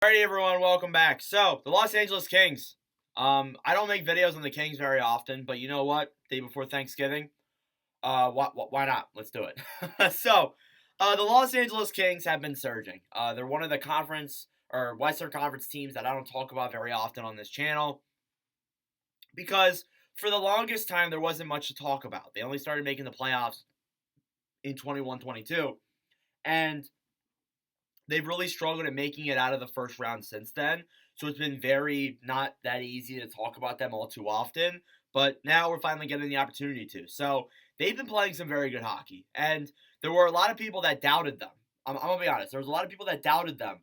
Alrighty, everyone, welcome back. So, the Los Angeles Kings. I don't make videos on the Kings very often, but you know what? Day before Thanksgiving, why not? Let's do it. The Los Angeles Kings have been surging. They're one of the conference or Western Conference teams that I don't talk about very often on this channel because for the longest time there wasn't much to talk about. They only started making the playoffs in 21-22, and they've really struggled at making it out of the first round since then. So it's been very not that easy to talk about them all too often. But now we're finally getting the opportunity to. So they've been playing some very good hockey. And there were a lot of people that doubted them. I'm going to be honest. There was a lot of people that doubted them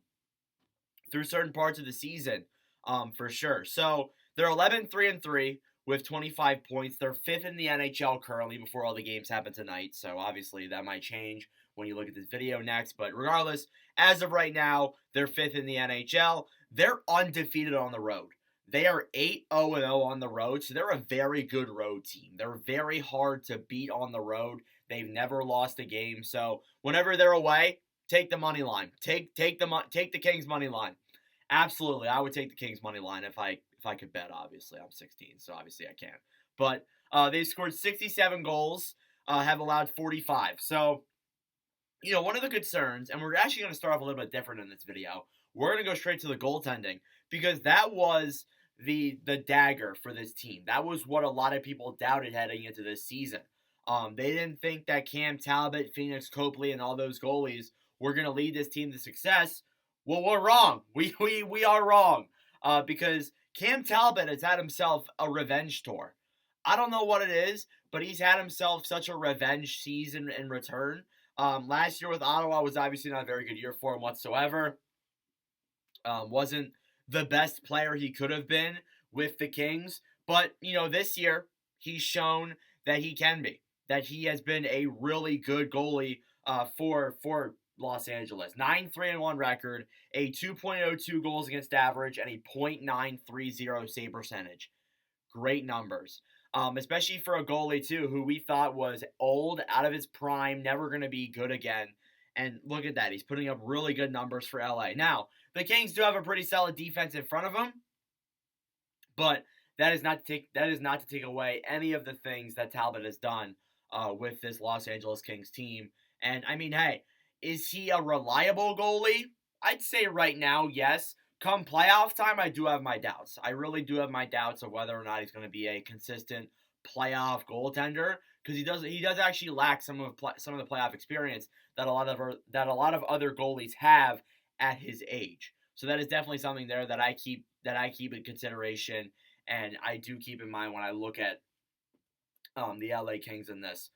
through certain parts of the season, for sure. So they're 11-3-3 with 25 points. They're fifth in the NHL currently before all the games happen tonight. So obviously that might change when you look at this video next. But regardless, as of right now, they're fifth in the NHL. They're undefeated on the road. They are 8-0-0 on the road, so they're a very good road team. They're very hard to beat on the road. They've never lost a game. So whenever they're away, take the money line. Take the Kings money line. Absolutely, I would take the Kings money line if I could bet. Obviously, I'm 16, so obviously I can't. But they've scored 67 goals, have allowed 45. So one of the concerns, and we're actually going to start off a little bit different in this video. We're going to go straight to the goaltending because that was the dagger for this team. That was what a lot of people doubted heading into this season. They didn't think that Cam Talbot, Phoenix Copley, and all those goalies were going to lead this team to success. Well, we're wrong. We are wrong because Cam Talbot has had himself a revenge tour. I don't know what it is, but he's had himself such a revenge season in return. Last year with Ottawa was obviously not a very good year for him whatsoever. Wasn't the best player he could have been with the Kings. But, this year he's shown that he can be. That he has been a really good goalie for Los Angeles. 9-3-1 record, a 2.02 goals against average, and a .930 save percentage. Great numbers. Especially for a goalie, too, who we thought was old, out of his prime, never going to be good again. And look at that. He's putting up really good numbers for LA. Now, the Kings do have a pretty solid defense in front of them, but that is not to take away any of the things that Talbot has done with this Los Angeles Kings team. And, I mean, hey, is he a reliable goalie? I'd say right now, yes. Come playoff time, I do have my doubts. I really do have my doubts of whether or not he's going to be a consistent playoff goaltender because he does actually lack some of the playoff experience that a lot of other goalies have at his age. So that is definitely something there that I keep in consideration and I do keep in mind when I look at the LA Kings in this.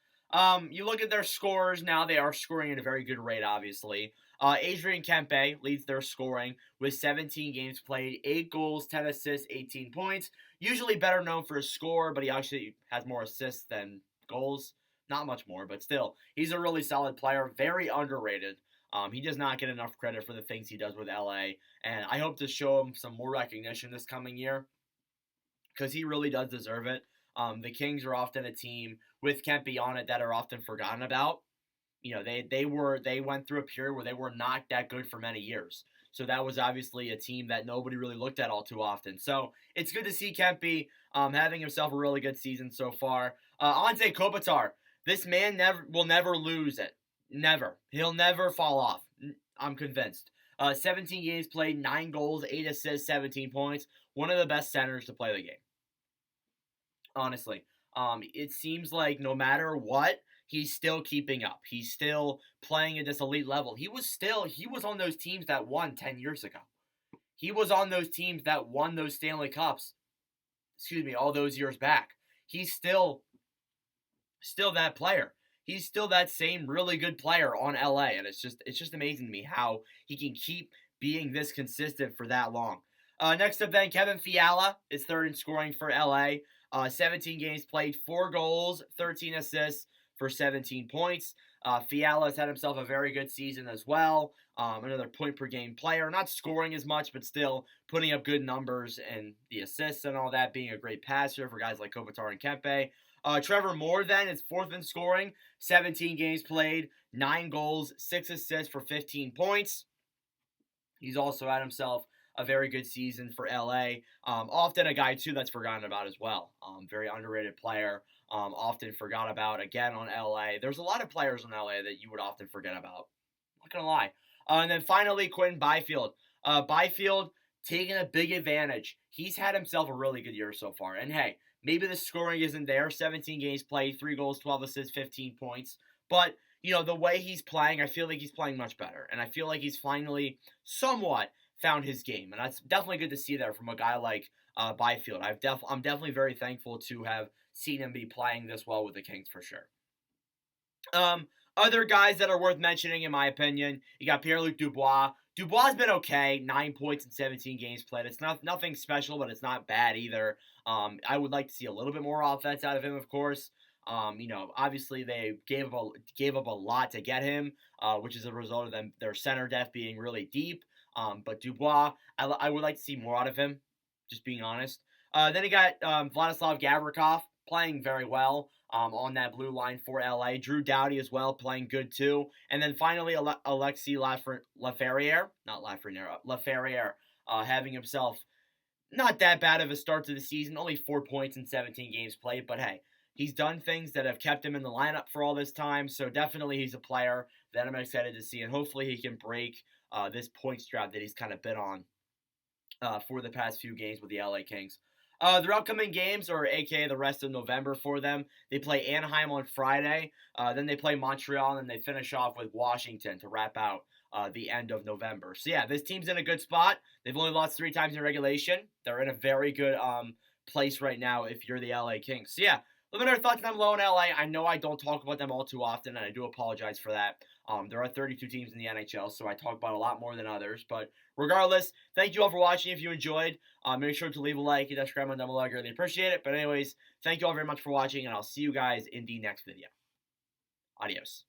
You look at their scores now; they are scoring at a very good rate, obviously. Adrian Kempe leads their scoring with 17 games played, 8 goals, 10 assists, 18 points. Usually better known for his score, but he actually has more assists than goals. Not much more, but still, he's a really solid player, very underrated. He does not get enough credit for the things he does with LA, and I hope to show him some more recognition this coming year because he really does deserve it. The Kings are often a team with Kempe on it that are often forgotten about. They went through a period where they were not that good for many years. So that was obviously a team that nobody really looked at all too often. So it's good to see Kempe having himself a really good season so far. Ante Kopitar, this man will never lose it. Never. He'll never fall off. I'm convinced. 17 games played, 9 goals, 8 assists, 17 points. One of the best centers to play the game. Honestly. It seems like no matter what, he's still keeping up. He's still playing at this elite level. He was on those teams that won 10 years ago. He was on those teams that won those Stanley Cups, all those years back. He's still that player. He's still that same really good player on LA, and it's just amazing to me how he can keep being this consistent for that long. Next up then, Kevin Fiala is third in scoring for LA. 17 games played, 4 goals, 13 assists for 17 points. Fiala has had himself a very good season as well. Another point-per-game player. Not scoring as much, but still putting up good numbers and the assists and all that, being a great passer for guys like Kopitar and Kempe. Trevor Moore then is fourth in scoring. 17 games played, 9 goals, 6 assists for 15 points. He's also had himself a very good season for LA. Often a guy, too, that's forgotten about as well. Very underrated player. Often forgot about, again, on LA. There's a lot of players on LA that you would often forget about. Not going to lie. And then finally, Quentin Byfield. Byfield taking a big advantage. He's had himself a really good year so far. And hey, maybe the scoring isn't there. 17 games played, 3 goals, 12 assists, 15 points. But, the way he's playing, I feel like he's playing much better. And I feel like he's finally somewhat found his game. And that's definitely good to see there from a guy like Byfield. I'm definitely very thankful to have seen him be playing this well with the Kings for sure. Other guys that are worth mentioning, in my opinion, you got Pierre-Luc Dubois. Dubois' been okay, 9 points in 17 games played. It's nothing special, but it's not bad either. I would like to see a little bit more offense out of him, of course. Obviously they gave up a lot to get him, which is a result of their center depth being really deep. But Dubois, I would like to see more out of him, just being honest. Then you got Vladislav Gavrikov playing very well on that blue line for LA. Drew Doughty as well, playing good too. And then finally, Alexis Lafreniere, having himself not that bad of a start to the season. Only 4 points in 17 games played, but hey, he's done things that have kept him in the lineup for all this time. So definitely he's a player that I'm excited to see, and hopefully he can break this points drought that he's kind of been on for the past few games with the LA Kings. Their upcoming games, or aka the rest of November for them, they play Anaheim on Friday, then they play Montreal, and then they finish off with Washington to wrap out the end of November. So yeah, this team's in a good spot. They've only lost 3 times in regulation. They're in a very good place right now if you're the LA Kings. So yeah, look at our thoughts on them low in LA. I know I don't talk about them all too often, and I do apologize for that. There are 32 teams in the NHL, so I talk about a lot more than others. But regardless, thank you all for watching. If you enjoyed, make sure to leave a like and subscribe down below. I really appreciate it. But anyways, thank you all very much for watching, and I'll see you guys in the next video. Adios.